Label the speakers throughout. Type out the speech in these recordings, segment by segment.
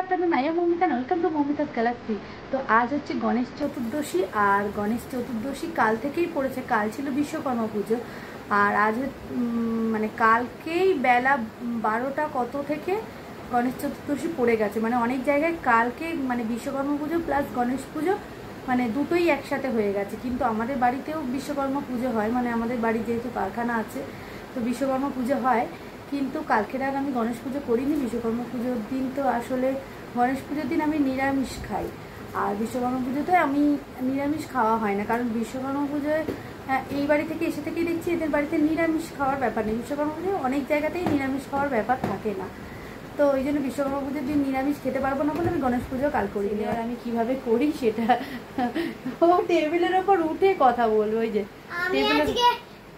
Speaker 1: আপনাদের Naiya Moumita, welcome to Moumita's Galaxy. তো আজ হচ্ছে গণেশ চতুর্দশী, আর গণেশ চতুর্দশী কাল থেকেই পড়েছে। কাল ছিল বিশ্বকর্মা পুজো, আর আজ মানে কালকেই বেলা 12টা কত থেকে গণেশ চতুর্দশী পড়ে গেছে। মানে অনেক জায়গায় কালকে মানে বিশ্বকর্মা পুজো প্লাস গণেশ পুজো মানে দুটোই একসাথে হয়ে গেছে। কিন্তু আমাদের বাড়িতেও বিশ্বকর্মা পুজো হয়, মানে আমাদের বাড়ি যেহেতু কারখানা আছে তো বিশ্বকর্মা পুজো হয়। কিন্তু কালকের আগে আমি গণেশ পুজো করিনি। বিশ্বকর্মা পুজোর দিন তো আসলে গণেশ পুজোর দিন আমি নিরামিষ খাই, আর বিশ্বকর্মা পুজোতে আমি নিরামিষ খাওয়া হয় না, কারণ বিশ্বকর্মা পুজোয় এই বাড়ি থেকে এসে থেকেই দেখছি এদের বাড়িতে নিরামিষ খাওয়ার ব্যাপার নেই। বিশ্বকর্মা পুজোয় অনেক জায়গাতেই নিরামিষ খাওয়ার ব্যাপার থাকে না, তো ওই জন্য বিশ্বকর্মা পুজোর দিন নিরামিষ খেতে পারবো না বলে আমি গণেশ পুজো কাল করিনি। আর আমি কিভাবে করি সেটা ও টেবিলের ওপর উঠে কথা বলবো। ওই যে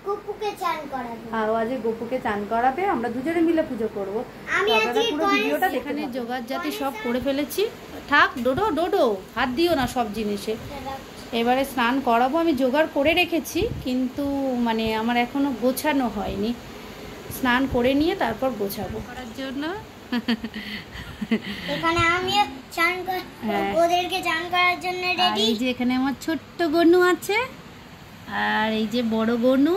Speaker 2: গোপুকে চান করাবে,
Speaker 1: আজকে গোপুকে চান করাবে, আমরা দুজনে মিলে পুজো করবো। পুরো ভিডিওটা এখানে জোগাড় জাতি সব করে ফেলেছি। থাক ডোডো ডোডো, হাত দিও না সব জিনিসে। এবারে স্নান করাবো, আমি জোগাড় করে রেখেছি কিন্তু মানে আমার এখনো গোছানো হয়নি। স্নান করে নিয়ে তারপর গোছাবো করার জন্য।
Speaker 2: এখানে আমি চান ওদেরকে চান করার জন্য রেডি।
Speaker 1: এই যে এখানে আমার ছোট্ট গনু আছে, আর এই যে বড় গনু,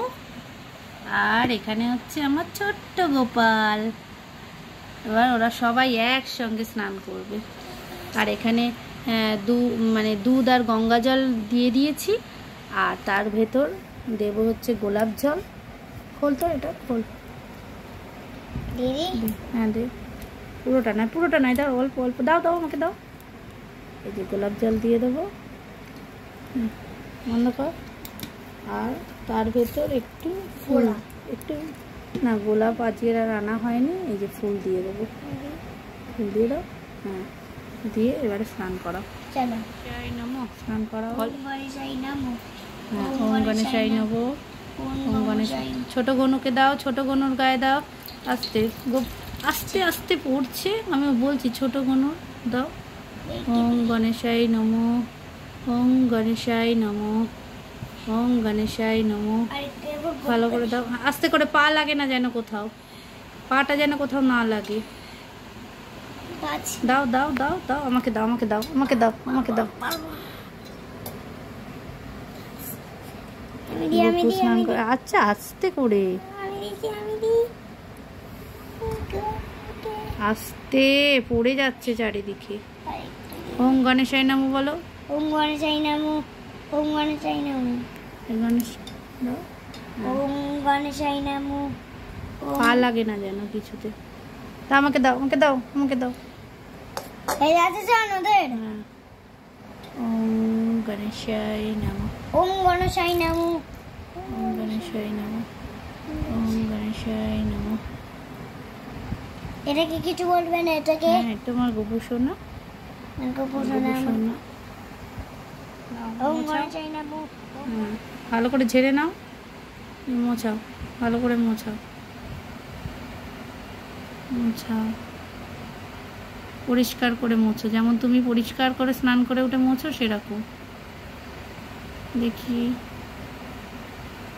Speaker 1: আর এখানে হচ্ছে আমার ছোট্ট গোপাল। এবার ওরা সবাই একসঙ্গে স্নান করবে। আর এখানে দুধ আর গঙ্গা জল দিয়ে দিয়েছি, আর তার ভেতর দেব হচ্ছে গোলাপ জল। খোল তো, এটা খোল। হ্যাঁ দে, পুরোটা নয় দাও, অল্প অল্প দাও, আমাকে দাও। এই যে গোলাপ জল দিয়ে দেবো, বন্ধ কর। আর তার ভেতর একটু ফুল, একটু না গোলাপ আজকে আর আনা হয়নি, এই যে ফুল দিয়ে দেবো। ফুল দিয়ে দাও, হ্যাঁ দিয়ে এবারে স্নান করাও।
Speaker 2: চলো
Speaker 1: স্নান করাও।
Speaker 2: ওম গণেশাই নমো,
Speaker 1: ওম গণেশাই নমো, ওম গণেশ। ছোট গনুকে দাও, ছোট গনুর গায়ে দাও। আস্তে আস্তে আস্তে পড়ছে, আমি বলছি ছোট গনু দাও। ওম গণেশাই নমো, ওম গণেশাই নমো, ওম গণেশাই নমো। ভালো করে দাও, আস্তে করে, পা লাগে না যেন কোথাও, পাটা যেন কোথাও না লাগে। দাও দাও দাও দাও, আমাকে দাও, আমাকে দাও, আমাকে দাও, আমাকে দাও। আচ্ছা আস্তে করে, আস্তে পড়ে যাচ্ছে চারিদিকে। ওম গণেশাই নমো বলো।
Speaker 2: ওম গণেশাই নমো, ওম গণেশাই নমো।
Speaker 1: গণেশ দাও,
Speaker 2: ওম গণেশাই নমো।
Speaker 1: পা লাগে না যেন কিছুতে। তা আমাকে দাও, আমাকে দাও, আমাকে দাও।
Speaker 2: এই আছে জান ওদের।
Speaker 1: ওম গণেশাই নমো,
Speaker 2: ওম গণেশাই নমো,
Speaker 1: ওম গণেশাই নমো, ওম গণেশাই নমো।
Speaker 2: এটা কি কিছু বলবে না? এটাকে
Speaker 1: তোমার গোপু সোনা,
Speaker 2: গোপু সোনা। ওম গণেশাই নমো।
Speaker 1: ভালো করে ঝেড়ে নাও, মোছাও, ভালো করে মোছাও, মোছাও, পরিষ্কার করে মোছো, যেমন তুমি পরিষ্কার করে স্নান করে উঠে মোছো সেরকম। দেখি,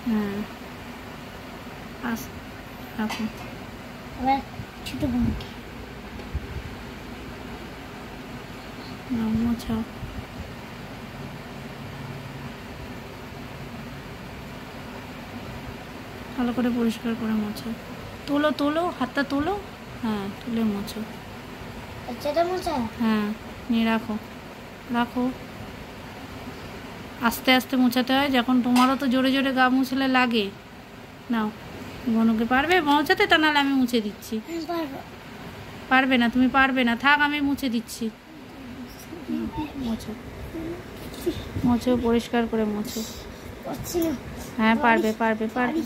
Speaker 1: হ্যাঁ রাখো।
Speaker 2: ছোট বোনকে
Speaker 1: মোছাও। ভালো করে পরিষ্কার করে মোছো। তোলো তোলো, হাতটা তোলো, হ্যাঁ তুলে মোছো। হ্যাঁ নিয়ে রাখো, রাখো। আস্তে আস্তে মোছাতে হয়, যখন তোমারও তো জোরে জোরে গা মুছলে লাগে। নাও, গনুকে পারবে মোছাতে? তা নাহলে আমি মুছে দিচ্ছি। পারবে না, তুমি পারবে না, থাক আমি মুছে দিচ্ছি। মোছো মোছো, পরিষ্কার করে মোছো। হ্যাঁ পারবে পারবে পারবে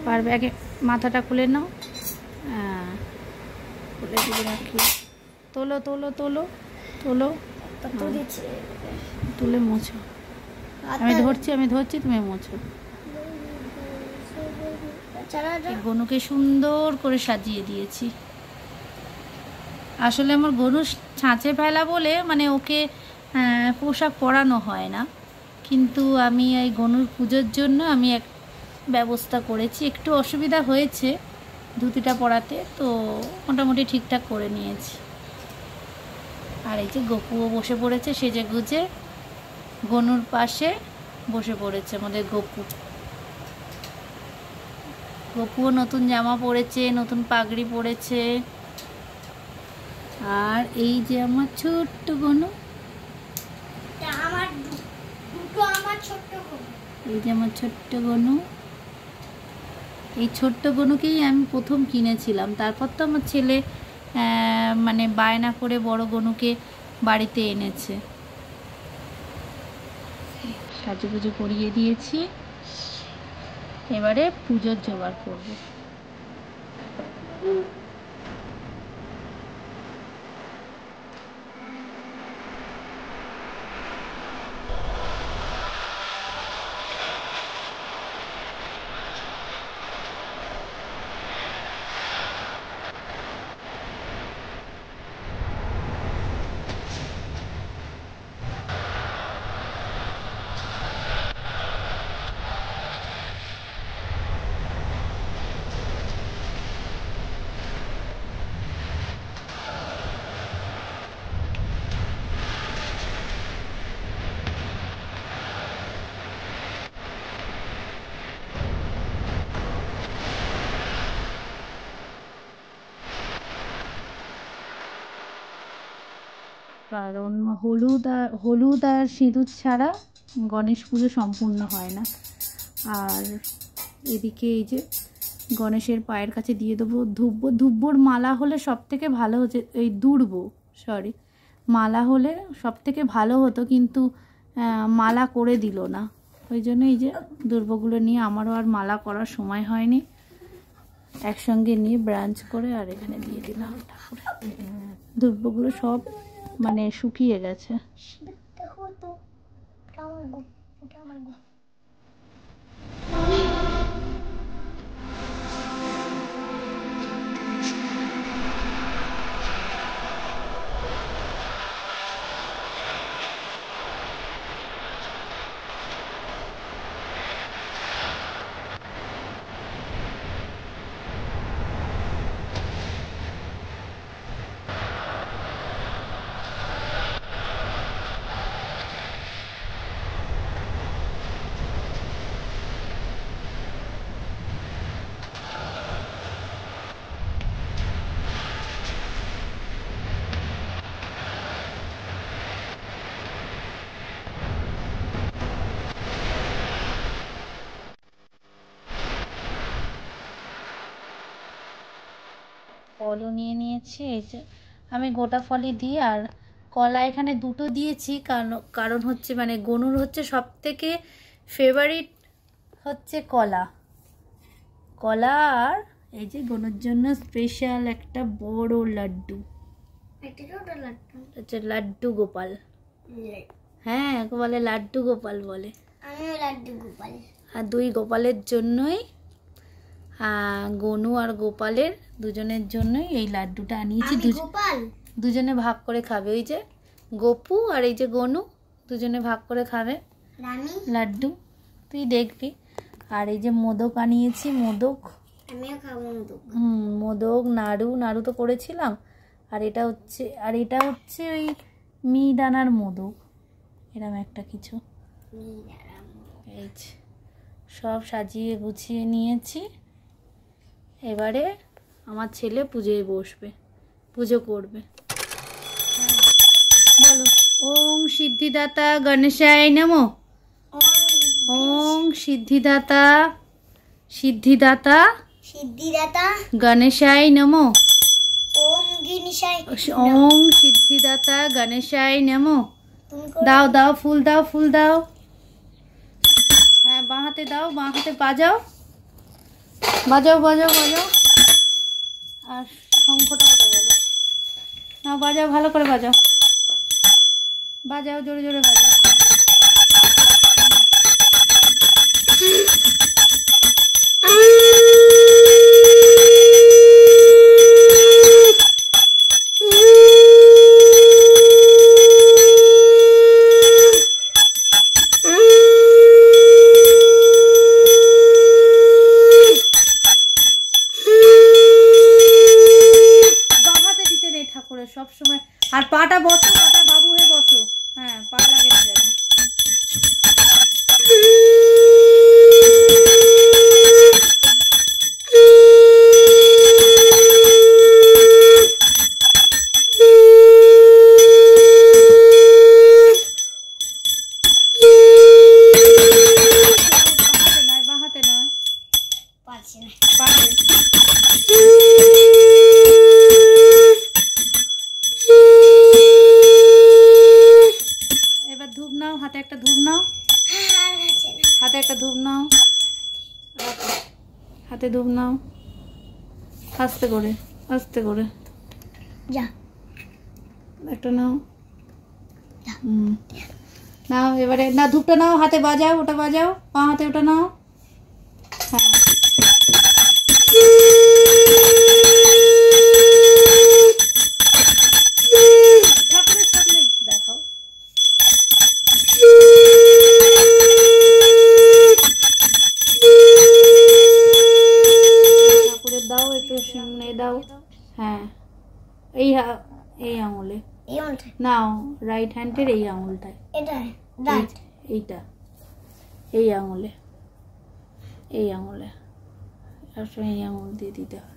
Speaker 1: পারবে। আগে মাথাটা খুলে নাও, হ্যাঁ খুলে দিয়ে রাখি। তোলো তোলো তোলো তোলো, তুলে মোছো। আমি ধরছি তুমি মোছো। গনুকে সুন্দর করে সাজিয়ে দিয়েছি। আসলে আমার গনু ছাঁচে ফেলা বলে মানে ওকে পোশাক পরানো হয় না, কিন্তু আমি এই গনুর পুজোর জন্য আমি এক ব্যবস্থা করেছি। একটু অসুবিধা হয়েছে ধুতিটা পরাতে, তো মোটামুটি ঠিকঠাক করে নিয়েছি। আর এই যে গপুও বসে পড়েছে সেজে গুজে, গনুর পাশে বসে পড়েছে আমাদের গপু। গপুও নতুন জামা পরেছে, নতুন পাগড়ি পরেছে। আর এই যে আমার ছোট্ট গনু, এই যে আমার ছোট্ট গনু। এই ছোট্ট গনুকেই আমি প্রথম কিনেছিলাম, তারপর তো আমার ছেলে মানে বায়না করে বড় গনুকে বাড়িতে এনেছে। সাজুগুজু করিয়ে দিয়েছি, এবারে পুজোর জোগাড় করবো। কারণ হলুদ আর সিঁদুর ছাড়া গণেশ পুজো সম্পূর্ণ হয় না। আর এদিকে এই যে গণেশের পায়ের কাছে দিয়ে দেবো ধুব্বর মালা হলে সব থেকে ভালো হচ্ছে, এই মালা হলে সব থেকে ভালো হতো, কিন্তু মালা করে দিল না। ওই জন্য এই যে দুর্বগুলো নিয়ে আমারও আর মালা করার সময় হয়নি, একসঙ্গে নিয়ে ব্রাঞ্চ করে আর এখানে দিয়ে দিলাম ঠাকুর। দুর্বগুলো সব মানে শুকিয়ে গেছে। ফলও নিয়ে নিয়েছি, এই যে আমি গোটা ফলই দিই, আর কলা এখানে দুটো দিয়েছি, কারণ হচ্ছে মানে গনুর হচ্ছে সব থেকে ফেভারিট হচ্ছে কলা। আর এই যে গনুর জন্য স্পেশাল একটা বড় লাড্ডু, হচ্ছে লাড্ডু গোপাল। হ্যাঁ, বলে লাড্ডু গোপাল বলে। আর দুই গোপালের জন্যই, গনু আর গোপালের দুজনের জন্যই এই লাড্ডুটা আনিয়েছি। দুজনে ভাগ করে খাবে, ওই যে গপু আর এই যে গনু দুজনে ভাগ করে খাবে লাড্ডু, তুই দেখবি। আর এই যে মোদক আনিয়েছি, মোদক মোদক নাড়ু তো করেছিলাম। আর এটা হচ্ছে ওই মিহিদানার মোদক, এরকম একটা কিছু। এই সব সাজিয়ে গুছিয়ে নিয়েছি। এবারে আমার ছেলে পুজো করবে। বলো, ওং সিদ্ধিদাতা গণেশায় নমো। ওং সিদ্ধিদাতা গণেশায় নমো। ওং সিদ্ধিদাতা গণেশায় নমো। দাও ফুল দাও। হ্যাঁ, বাঁ হাতে দাও, বাঁ হাতে বাজাও। আর শঙ্খটা কোথায় গেল? না, বাজাও, ভালো করে বাজাও, জোরে জোরে বাজাও। সব সময়, আর পাটা বসো। হাতে ধূপ নাও, আস্তে করে আস্তে করে।
Speaker 2: যা
Speaker 1: একটা নাও। নাও এবারে, না ধূপটা নাও, হাতে বাজাও, ওটা বাজাও, হাতে ওটা নাও। হ্যাঁ ঠাকুরের সামনে দেখাও। ঠাকুরের দাও একটু সামনে দাও। হ্যাঁ এই এই আঙুলে নাও, রাইট হ্যান্ডের এই আঙুলটায়, এইটা এই আঙুলে, এই আঙুলে সবসময় এই আঙুল দিয়ে দিতে হয়।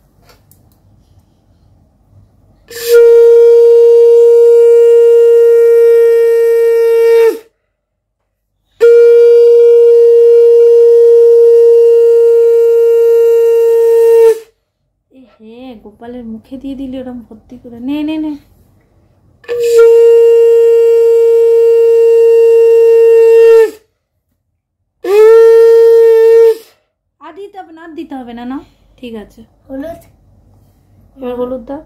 Speaker 1: হ্যাঁ গোপালের মুখে দিয়ে দিলি ওরকম ভর্তি করে। নে নে নে আর দিতে হবে না, আর দিতে হবে না। না ঠিক আছে,
Speaker 2: হলুদ
Speaker 1: এবার হলুদ দাও।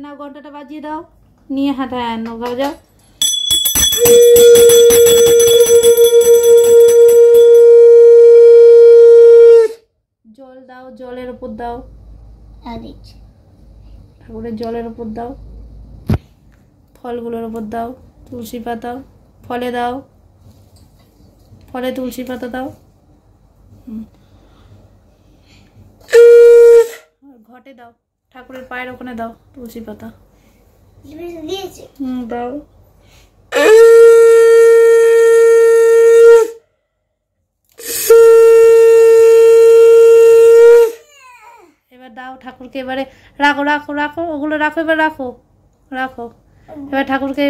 Speaker 1: না ঘন্টাটা বাজিয়ে দাও, নিয়ে হাতে নৌকাও যাও। জল দাও, জলের উপর দাও, ঠাকুরের জলের উপর দাও, ফলগুলোর উপর দাও, তুলসী পাতা ফলে দাও, ফলে তুলসী পাতা দাও। ঘটে দাও, ঠাকুরের পায়ের ওখানে দাও তুলসী পাতা। দাও। এবার দাও ঠাকুরকে, এবারে রাখো রাখো রাখো, ওগুলো রাখো, এবার রাখো রাখো। এবার ঠাকুরকে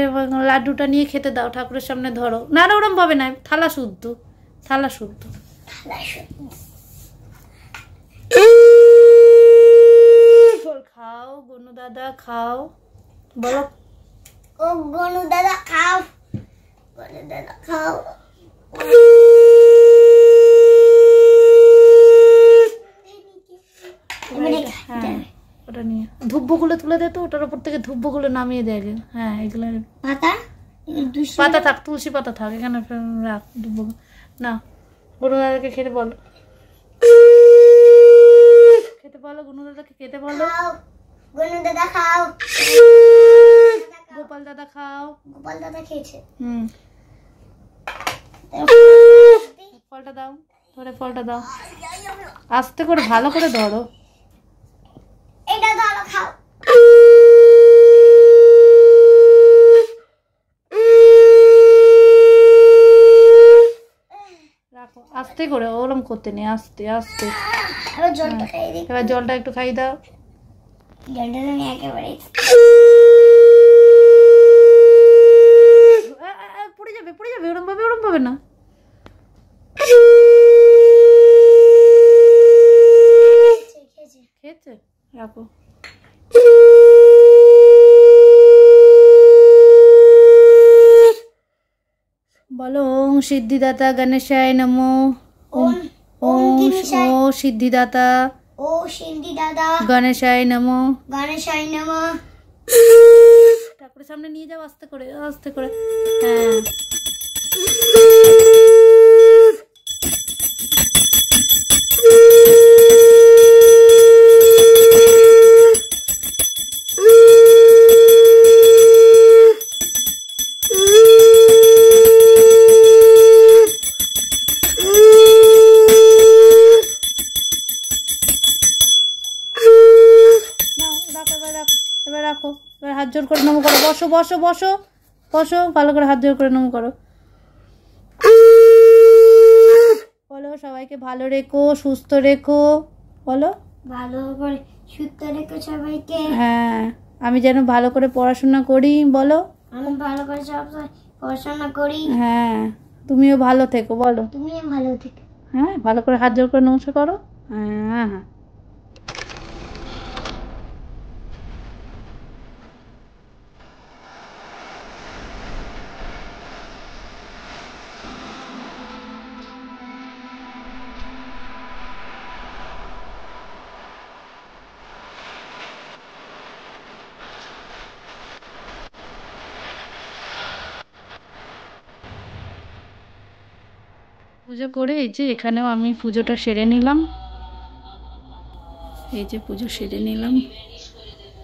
Speaker 1: লাড্ডুটা নিয়ে খেতে দাও, ঠাকুরের সামনে ধরো। না না ওরম পাবে না, থালা শুদ্ধ, থালা শুদ্ধ। খাও গনু দাদা খাও, বলো
Speaker 2: ও গনু দাদা খাও, গনু দাদা খাও।
Speaker 1: হ্যাঁ ওটা নিয়ে ধূপগুলো তুলে দে তো, ওটার উপর থেকে ধূপগুলো নামিয়ে দেয়। হ্যাঁ এগুলো
Speaker 2: পাতা,
Speaker 1: পাতা থাক, তুলসী পাতা থাক, এখানে রাখ ধূপ। না গনু দাদাকে খেতে বলো, খেতে বলো গনু দাদাকে, খেতে বলো।
Speaker 2: গনু দাদা খাও,
Speaker 1: গোপাল দাদা খাও।
Speaker 2: গোপাল দাদা খেয়েছে।
Speaker 1: ফলটা দাও, ধরে ফলটা দাও, আস্তে করে ভালো করে ধরো।
Speaker 2: এটা ধরো খাও।
Speaker 1: রাখো আস্তে করে, ওরম করতে নেই, আস্তে আস্তে।
Speaker 2: এবার জলটা খাইয়ে দিই,
Speaker 1: এবার জলটা একটু খাইয়ে দাও।
Speaker 2: জলটা আমি একেবারে
Speaker 1: পড়ে যাবে, পড়ে যাবে, ওরম ভাবে, ওরম ভাবে না। খেয়েছে, রাখো। বলো ওং সিদ্ধিদাতা গণেশায় নমো। ওম ও সিদ্ধিদাতা,
Speaker 2: ও সিদ্ধিদাতা
Speaker 1: গণেশায় নমো,
Speaker 2: গণেশায় নমঃ।
Speaker 1: ঠাকুরের সামনে নিয়ে যাও আস্তে করে, আস্তে করে। হ্যাঁ এবার রাখো, এবার হাত জোর করে নমো করো। বসো বসো বসো বসো, ভালো করে হাত জোর করে নমো করো। বলো সবাইকে ভালো রেখো, সুস্থ রেখো, বলো
Speaker 2: ভালো করে সুস্থ রেখো সবাইকে।
Speaker 1: হ্যাঁ আমি যেন ভালো করে পড়াশোনা করি, বলো
Speaker 2: আমি ভালো করে সব পড়াশোনা করি।
Speaker 1: হ্যাঁ তুমিও ভালো থেকো, বলো।
Speaker 2: তুমি ভালো থেকো।
Speaker 1: হ্যাঁ, ভালো করে হাত জোড় করে নমস্কার করো। হ্যাঁ হ্যাঁ। পুজো করে এই যে এখানেও আমি পুজোটা সেরে নিলাম। এই যে পুজো সেরে নিলাম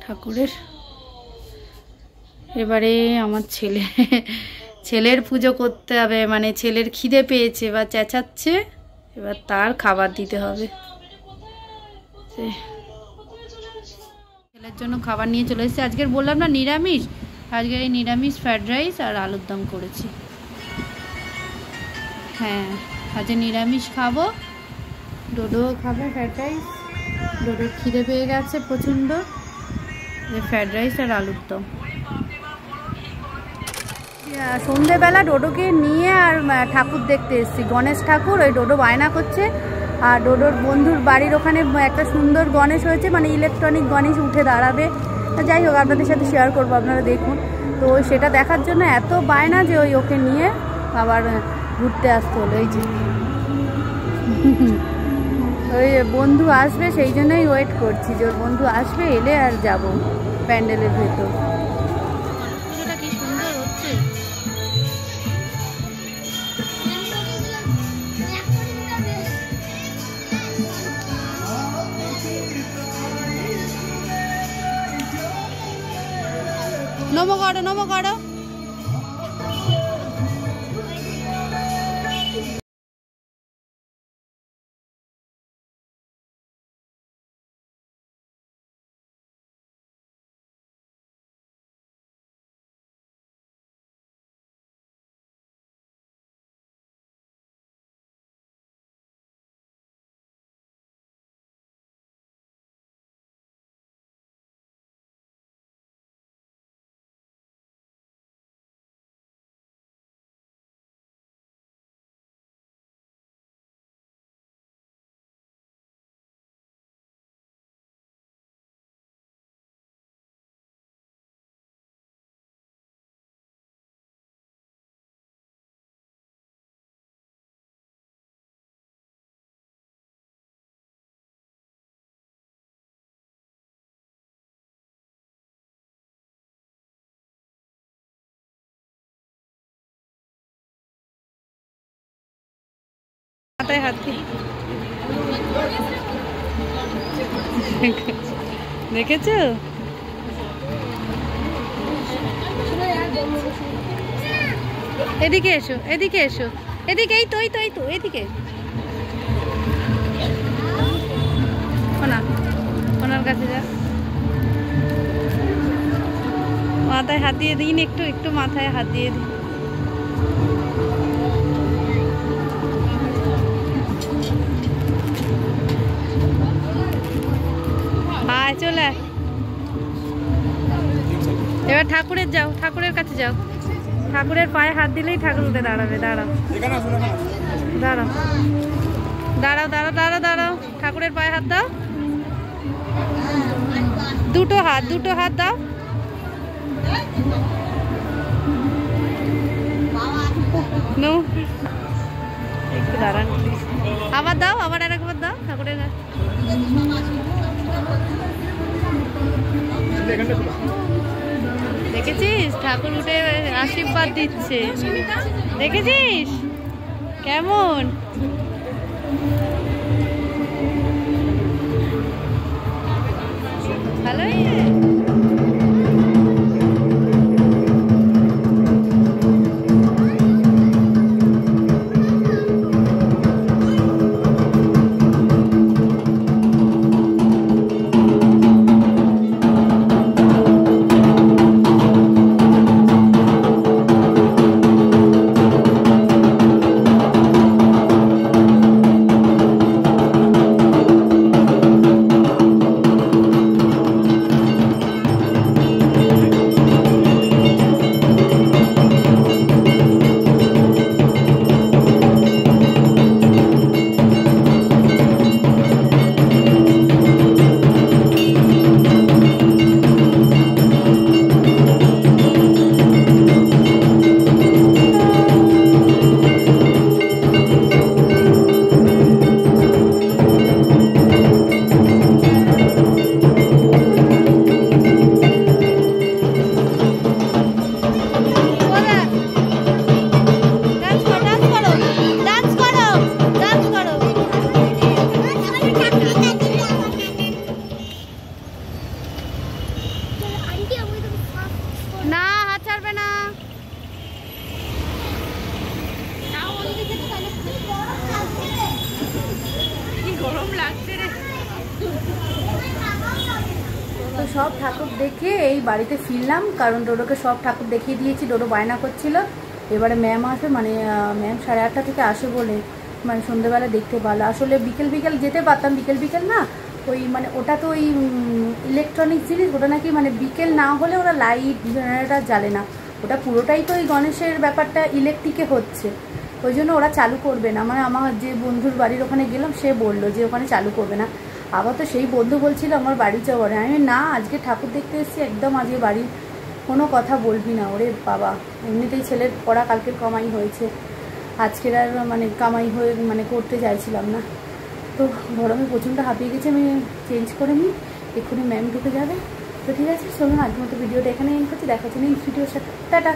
Speaker 1: ঠাকুরের। এবারে আমার ছেলের পুজো করতে হবে, মানে ছেলের খিদে পেয়েছে বা চেঁচাচ্ছে, এবার তার খাবার দিতে হবে। ছেলের জন্য খাবার নিয়ে চলে এসেছি। আজকের বললাম না নিরামিষ, আজকে এই নিরামিষ ফ্রায়েড রাইস আর আলুর দম করেছি। হ্যাঁ, আজকে নিরামিষ খাবো। ডোডো খাবে ফ্রায়েড রাইস, ডোডোর খিদে পেয়ে গেছে প্রচণ্ড। ফ্রায়েড রাইস আর আলুর দম। সন্ধেবেলা ডোডোকে নিয়ে আর ঠাকুর দেখতে এসেছি, গণেশ ঠাকুর। ওই ডোডো বায়না করছে, আর ডোডোর বন্ধুর বাড়ির ওখানে একটা সুন্দর গণেশ হয়েছে, মানে ইলেকট্রনিক গণেশ উঠে দাঁড়াবে। যাই হোক, আপনাদের সাথে শেয়ার করবো, আপনারা দেখুন। তো সেটা দেখার জন্য এত বায়না যে ওকে নিয়ে আবার ঘুরতে আসতে হলো। এই যে ওই বন্ধু আসবে, সেই জন্যই ওয়েট করছি যে ওর বন্ধু আসবে, এলে আর যাব প্যান্ডেলের ভেতর। পুজোটা কি সুন্দর হচ্ছে। নমো করো, নমো করো। মাথায় হাত দি, দেখেছো? এদিকে এসো, এদিকে এসো, এদিকে। এই তো, এই তো, এই তো, এদিকে। ওনার কাছে যা, মাথায় হাত দিয়ে দিন, একটু একটু মাথায় হাত দিয়ে দিন। আয়, চলে। এবার ঠাকুরের যাও, ঠাকুরের কাছে যাও। ঠাকুরের পায়ে হাত দিলেই ঠাকুর উঠে দাঁড়াবে। দাঁড়াও, দাঁড়াও, দাঁড়াও, দাঁড়াও, দাঁড়াও, দাঁড়াও। ঠাকুরের পায়ে হাত দাও, দুটো হাত, দুটো হাত দাও। নো, একটু দাঁড়ান, আবার দাও, আবার আরেকবার দাও ঠাকুরের। দেখেছিস ঠাকুর উঠে আশীর্বাদ দিচ্ছে, দেখেছিস কেমন? ভালোই। সব ঠাকুর দেখে এই বাড়িতে ফিরলাম, কারণ ডোডোকে সব ঠাকুর দেখিয়ে দিয়েছি। ডোডো বায়না করছিল এবারে ম্যাম আসবে, মানে ম্যাম 8:30 থেকে আসে বলে মানে সন্ধ্যেবেলা দেখতে পারলো। আসলে বিকেল বিকেল যেতে পারতাম, বিকেল বিকেল না, ওই মানে ওটা তো ওই ইলেকট্রনিক জিনিস, ওটা নাকি মানে বিকেল না হলে ওরা লাইট জেনারেটর জ্বালে না, ওটা পুরোটাই তো ওই গণেশের ব্যাপারটা ইলেকট্রিকে হচ্ছে, ওই জন্য ওরা চালু করবে না। মানে আমার যে বন্ধুর বাড়ির ওখানে গেলাম, সে বললো যে ওখানে চালু করবে না। আবার তো সেই বন্ধু বলছিল আমার বাড়ি যাওয়ারে, আমি না আজকে ঠাকুর দেখতে এসেছি, একদম আজকে বাড়ির কোনো কথা বলবি না। ওরে বাবা, এমনিতেই ছেলের পড়া কালকে কামাই হয়েছে, আজকের আর মানে কামাই হয়ে মানে করতে চাইছিলাম না। তো গরমে প্রচণ্ড হাঁপিয়ে গেছে, আমি চেঞ্জ করে নিই, এক্ষুনি ম্যাম ঢুকে যাবে। তো ঠিক আছে, চলুন আজকের মতো ভিডিওটা এখানে এন্ড করছি, দেখা হচ্ছে নেক্সট ভিডিওর সাথে, টাটা।